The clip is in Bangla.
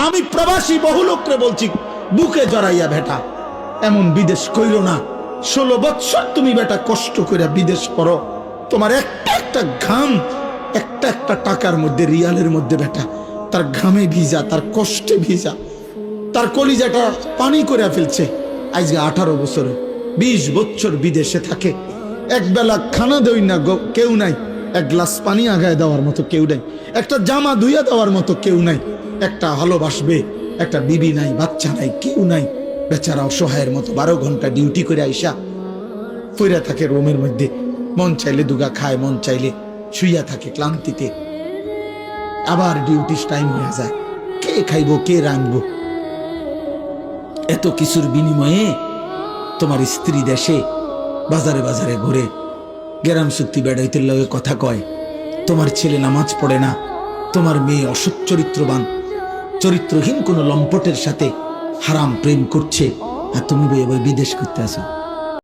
আমি প্রবাসী বহু লোকরে বলছি, বুকে জড়াইয়া বেটা এমন বিদেশ কইরো না। 16 বছর তুমি বেটা কষ্ট করে বিদেশ করো, তোমার একটা একটা ঘাম, একটা একটা টাকার মধ্যে, রিয়ালের মধ্যে বেটা তার ঘামে ভিজা, তার কষ্টে ভিজা, তার কলিজাটা পানি করে ফেলছে। আজকে 18 বছরে 20 বছর বিদেশে থাকে, একবেলা খানা দেই না কেউ নাই, এক গ্লাস পানি আগায় দেওয়ার মতো কেউ নাই, একটা জামা ধুইয়া দেওয়ার মতো কেউ নাই, একটা ভালোবাসবে একটা বিবি নাই, বাচ্চা নাই, কেউ নাই। বেচারা অসহায়ের মতো 12 ঘন্টা ডিউটি করে আইসা ফইরা থাকে রুমের মধ্যে, মন চাইলে দুগা খায়, মন চাইলে শুইয়া থাকে ক্লান্তিতে। আবার ডিউটি টাইম হয়ে যায়, কে খাইবো কে রাঁধবো? এত কিছুর বিনিময়ে তোমার স্ত্রী দেশে বাজারে বাজারে ঘুরে গেরাম চুক্তি বেড়াইতে লগে কথা কয়, তোমার ছেলে নামাজ পড়ে না, তোমার মেয়ে অসৎ চরিত্রবান, চরিত্রহীন কোন লম্পটের সাথে হারাম প্রেম করছে, আর তুমি বিদেশ করতে আসো।